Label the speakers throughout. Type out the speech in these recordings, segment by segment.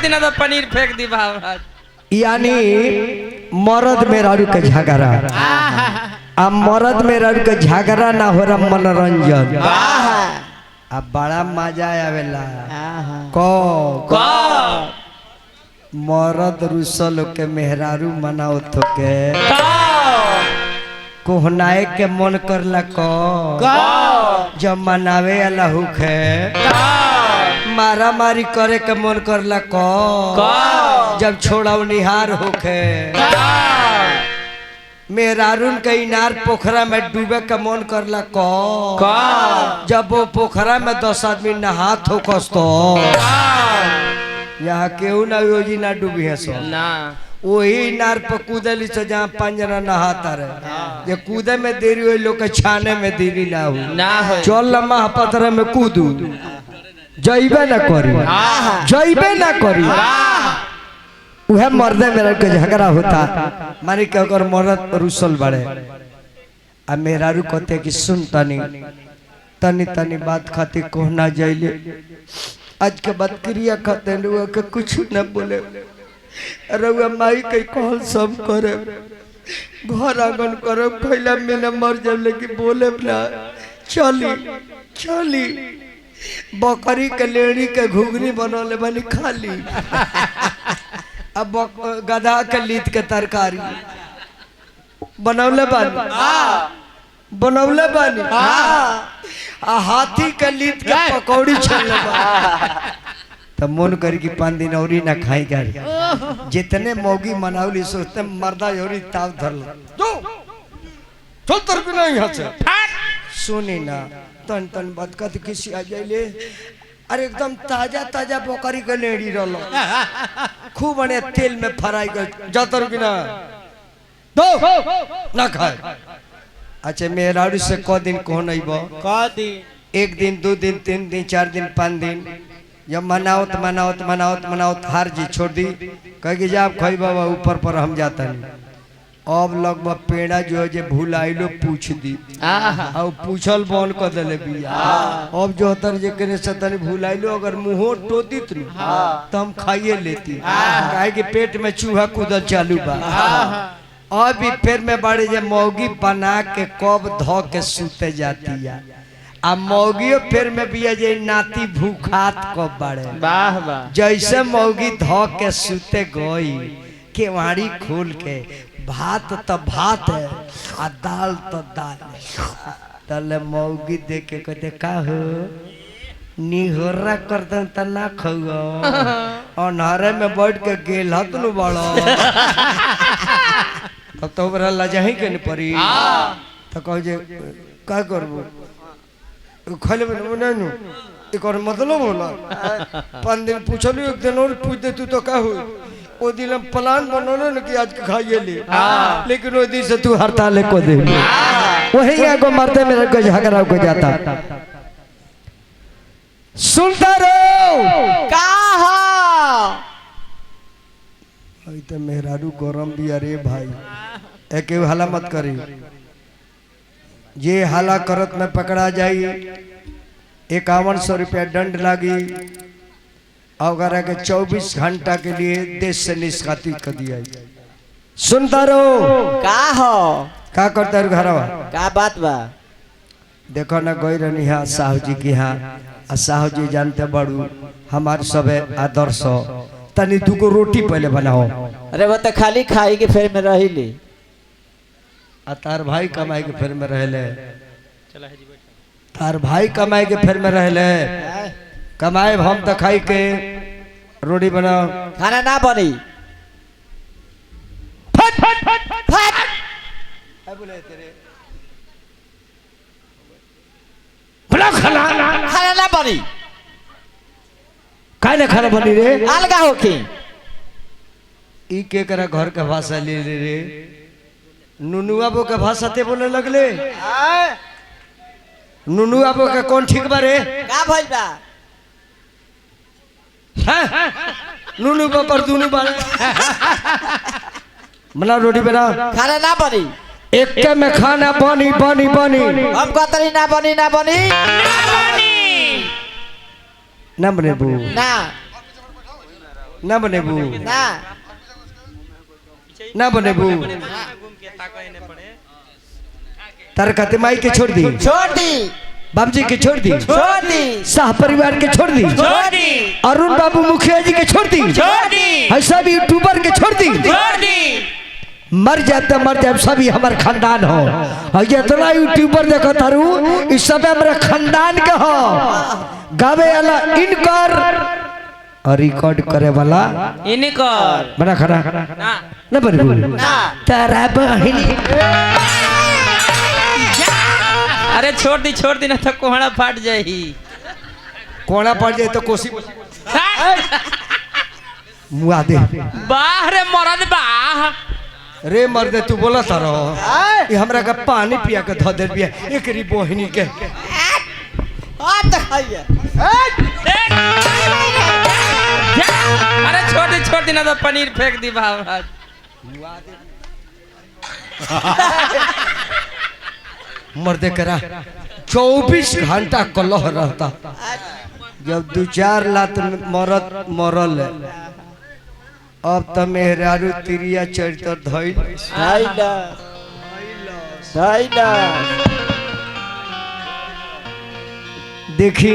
Speaker 1: दिन तो पनीर फेंक दी बाबा।
Speaker 2: यानी मर्द मेहरारू के झगड़ा अब मर्द मेहरारू के झगड़ा ना हो रहा मनोरंजन अब बड़ा मजा आवेला को मर्द रुसल के मेहरारू मनाओ तो के कोहनाए के मन करला को जब मनावे वाला हुखे मारा मारी करे के मन करला को जब छोड़ाव निहार होखे मेहरारून के इनार पोखरा में डूबे के मन करला को जब वो पोखरा में 10 आदमी नहात हो कस्तो यहाँ केहू ना योजी ना डूबी है सो
Speaker 1: ना
Speaker 2: वही इनार पर कूदली से जहाँ 5 जना नहाता रहे ये कूदे में देरी हुई लोग के छाने में देरी ना हो चल लम्हा पत्थर में कूदू जइबे ना करी जइबे ना करी वह मर्दे मेरा के झगड़ा होता मानी के अगर मर्द रुसल बड़े आ मेहरारू कहते कि सुन तनी तनी तनी बात खाती कहना जाइले आज के बात क्रिया खाते रुआ के कुछ न बोले रुआ माई के कहल सब करे घर आंगन करे खैला में मर जब लेकिन बोले ना चली चली बकरी के लेड़ी के घुगनी बनौले बनी खाली अब गधा के लीद के तरकारी बनौले बानी आ हाथी के लीद के पकौड़ी छलले बानी तो मन करी कि 5 दिन औरी ना खाई गाड़ी जितने मौगी मनावली सोचते मर्दा औरी ताव धरल जो चल तर बिना यहाँ से सुनी ना तन तन बात कत किसी आ जाइले अरे एकदम ताजा ताजा बकरी के लेड़ी रहलो खूब बने तेल में फ्राई कर जातर कि ना दो ना खाए अच्छा मेहरारू से क दिन को नहीं बो
Speaker 3: क दिन
Speaker 2: 1 दिन 2 दिन 3 दिन 4 दिन 5 दिन जब मनाओत हार जी छोड़ दी कह के जा खई बाबा ऊपर पर हम जाता नहीं अब लगभग पेड़ा जो है भूल आइलो पूछ दी अब पूछल बन कर दिले बिया अब जो तर जे करे सतन भूल आइलो अगर मुंहो टोती तो हम खाइए लेती काहे कि पेट में चूहा कूदल चालू बा अभी फिर में बड़े जे मौगी बना के कब धो के सूते जाती है आ मौगियो फिर में बिया जे नाती भूखात कब बड़े
Speaker 1: वाह वाह
Speaker 2: जैसे मौगी धो के सूते गई केवाड़ी खोल के भात तो भात है आ दाल तो दाल है तले मौगी देख के कहते का हो निहोरा करतन त ना खउआ अनहरे में बैठ के गेल हत नु बड़ो तब तो बरा लजाही के न परी तो कह जे का करबो खले में नु एकर मतलब होला 5 दिन पूछली 1 दिन और पूछ दे तू तो का हो ओ दिन हम प्लान बनोने न कि आज खाइए ले लेकिन ओ दिन से तू हड़ताल को दे वही एगो मरते मेरे को झगड़ा को जाता सुनता रहो
Speaker 3: का हो
Speaker 2: भाई तो मेहरारू गरम भी अरे भाई एक हाला मत करी ये हाला करत में पकड़ा जाई 5100 रुपया दंड लागी अगर 24 घंटा के लिए देश से निष्कासित कर दिया सुनता रहो
Speaker 3: का हो
Speaker 2: का करता रू घरवा
Speaker 3: का बात बा
Speaker 2: देखो ना गई रहनी है साहू जी की यहाँ साहू जी जानते बड़ू हमारे सब आदर्श तनी 2 रोटी पहले बनाओ
Speaker 3: अरे वो तो खाली खाई के फेर में रही ली
Speaker 2: तार भाई कमाई के फेर में रहले तार भाई कमाई के फेर में रहले कमाए हम तो खाई के रोटी बनाओ
Speaker 3: खाना ना बनी
Speaker 2: फट फट फट फट बोले तेरे बड़ा
Speaker 3: खाना ना बनी
Speaker 2: काहे ना खाना बनी रे
Speaker 3: अलगा होके
Speaker 2: ई के करा घर का भाषा ले रे नुनुआ बो का भाषा ते बोले लगले नुनुआ बो का कौन ठीक बा रे
Speaker 3: का भइल बा
Speaker 2: नुनु पर दुनु बारे बना रोटी बना
Speaker 3: खाना ना बनी
Speaker 2: एक के में खाना बनी बनी बनी
Speaker 3: हम कहतरी ना बनी ना बनी
Speaker 2: ना बने बू
Speaker 3: ना
Speaker 2: ना बनेबू
Speaker 3: ना
Speaker 2: ना बनेबू तार खाते माई के छोड़ दी
Speaker 3: छोड़ दी
Speaker 2: बाबूजी के छोड़ दी
Speaker 3: छोड़ दी
Speaker 2: शाह परिवार के छोड़ दी
Speaker 3: छोड़ दी
Speaker 2: अरुण बाबू मुखिया जी के छोड़ दी
Speaker 3: छोड़ दी
Speaker 2: है सब यूट्यूबर के छोड़ दी
Speaker 3: छोड़ दी
Speaker 2: मर जाते सभी हमार खानदान हो और ये इतना यूट्यूबर देखो तारू इस सब हमारे खानदान के हो गावे वाला इनकर और रिकॉर्ड करे वाला
Speaker 1: इनकर
Speaker 2: बना खड़ा ना बनेबू
Speaker 3: ना
Speaker 2: तारा बहिनी
Speaker 1: अरे छोड़ दी ना तो कोहड़ा फाट जाही
Speaker 2: कोना पड़ जाए तो कोसी मुआ दे
Speaker 1: बाह रे मरद बाह
Speaker 2: रे मर्दे तू बोला तारो ये हमरा का पानी पिया के धो दे बिया एकरी बहिनी के
Speaker 3: आप दिखाइए
Speaker 1: अरे छोड़ दी ना तो पनीर फेंक दी महाराज
Speaker 2: मर्दे करा 24 घंटा कलह रहता जब 2-4 लात मरल अब तो मेहरारू तिरिया चरित्र धइल देखी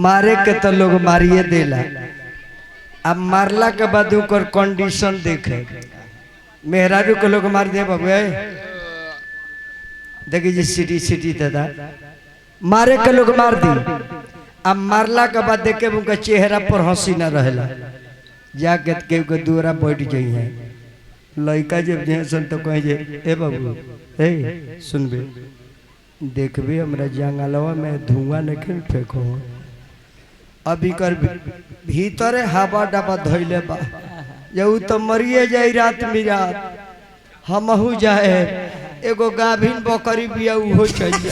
Speaker 2: मारे के तो लोग मारिए देला अब मारला के बाद ओकर कंडीशन देखे मेहरारू के लोग मार दे बाबू देखिए जी सिटी दादा मारे के लोग मार दी अब मारला के बाद देखे उनका चेहरा पर हंसी ना रहेला जाके के दूरा बैठ जाई है लड़का जब जैसन तो कहे जे ए बाबू ए सुनबे देखबे हमरा जंगलवा में धुआं नहीं फेंको अभी कर भीतर हवा डबा धइले बा जऊ तो मरिए जाई रात मिरात हमहू जाए एगो गाभिन बकरी बिया उहो चाहिए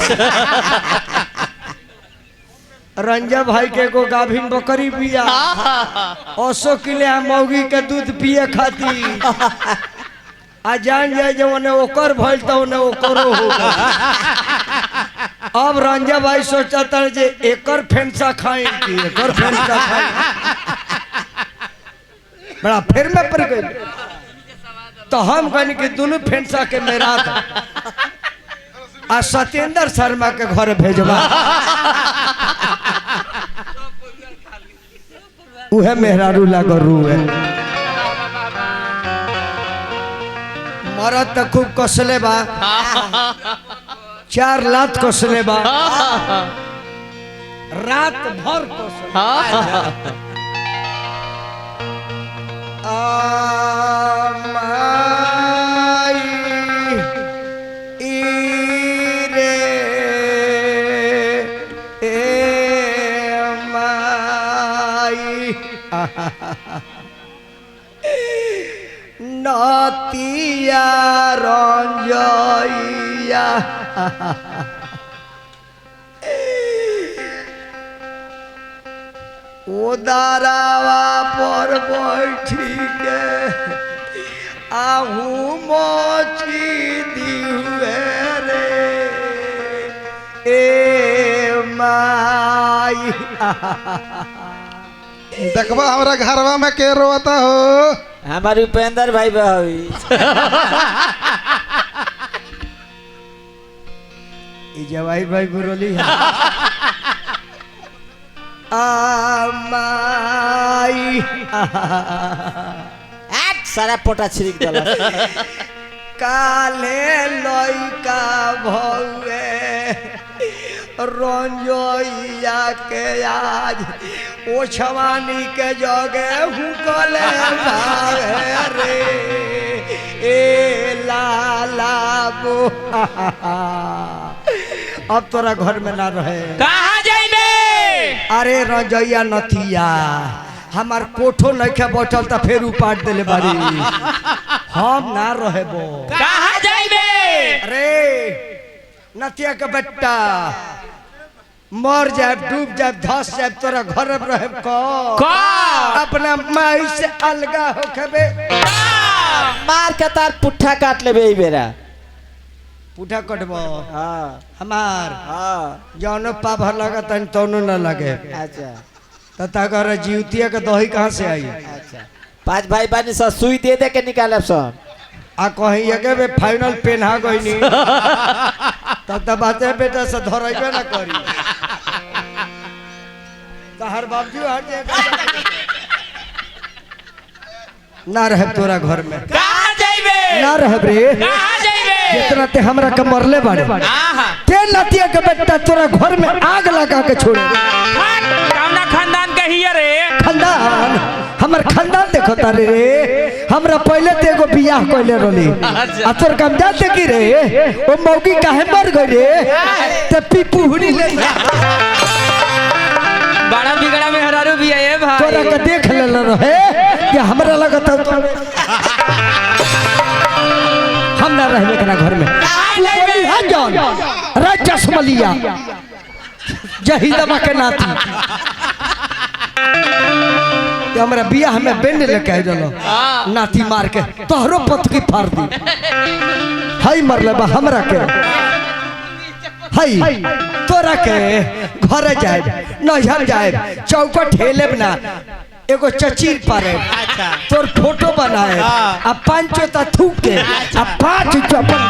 Speaker 2: रंजा भाई के एगो गाभिन बकरी बिया ओसो किले हम मौगी के दूध पिए खाती आ जान जाए जो ने ओकर भइल तो ने ओकरो होगा अब रंजा भाई सोचता जे एकर फेंसा खाई की एकर फेंसा खाई बड़ा फिर में पड़ गई तो हम कहनी कि दोनों फेंसा के मेरा आ सत्येंद्र शर्मा के घर भेजवा उहे मेहरारू लागो रूए मरद तो खूब कसले बा 4 लात कसले बा रात भर कसले नतिया रंजइया उदारावा पर बैठी के आहू मोची दिहुए रे ए माई
Speaker 4: देखबा हमरा घरवा में के रोता हो
Speaker 3: हमारे उपेंद्र भाई भाभी
Speaker 2: जवाई भाई बुरोली है आमाई
Speaker 3: सारा पोटा छिड़क दला
Speaker 2: काले लइका भौवे रंजोइया के आज ओछवानी के जगे हुकले भावे रे ए लाला बो अब तोरा घर में ना रहे
Speaker 1: कहाँ जाइबे
Speaker 2: अरे रंजोइया नथिया हमार कोठो नखे बैठल त फेर उपाट देले बारी हम ना रहेबो
Speaker 1: कहाँ जाइबे
Speaker 2: अरे नथिया के बेटा मर जाए डूब जाए धस जाए तोरा घर में रहे को अपना माई से अलगा होखबे
Speaker 3: मार के तार पुट्ठा काट लेबे ई बेरा
Speaker 2: पुठा कटबो
Speaker 3: हां
Speaker 2: हमार
Speaker 3: हां
Speaker 2: जौनो पाभर लगत तौनो न लगे
Speaker 3: अच्छा
Speaker 2: तथा कर जीवतिया के दही कहाँ से आई?
Speaker 3: अच्छा 5 भाई बानी सा सुई दे दे के निकाले सब
Speaker 2: आ कहीं ये बे फाइनल पेन्हा गई नहीं तब बाते बेटा से धरइबे ना करी तहर बाबू हट जाए ना रहे तोरा घर में
Speaker 1: कहाँ जाइबे
Speaker 2: ना रहे रे
Speaker 1: कहाँ जाइबे
Speaker 2: जितना ते हमरा के मरले बाड़े ते नतिया के बेटा तोरा घर में आग लगा के छोड़े
Speaker 1: कौना खानदान के हिया रे
Speaker 2: खानदान हमर खानदान देखो तारे रे हमरा पहले ते एगो बियाह कइले रहली आ तोर काम जाते की रे ओ मौगी काहे मर गई रे ते पिपुहनी ले
Speaker 1: बड़ा बिगड़ा में हरारू भी है भाई
Speaker 2: तोरा के देख ले रहे कि हमरा लगत हम ना रहबे कना घर में हां जान राजा समलिया जहीदमा के नाती ते हमरा बियाह में बेंड लेके आई रहलो नाती मार के तोहरो पतकी फाड़ दी हाय मरले बा हमरा के हाय तोरा के घर जाए नजर जाए चौकट हेलेब ना एगो चचीर पारे तोर फोटो बनाए आ 5 ता थूक के आ 5 चपन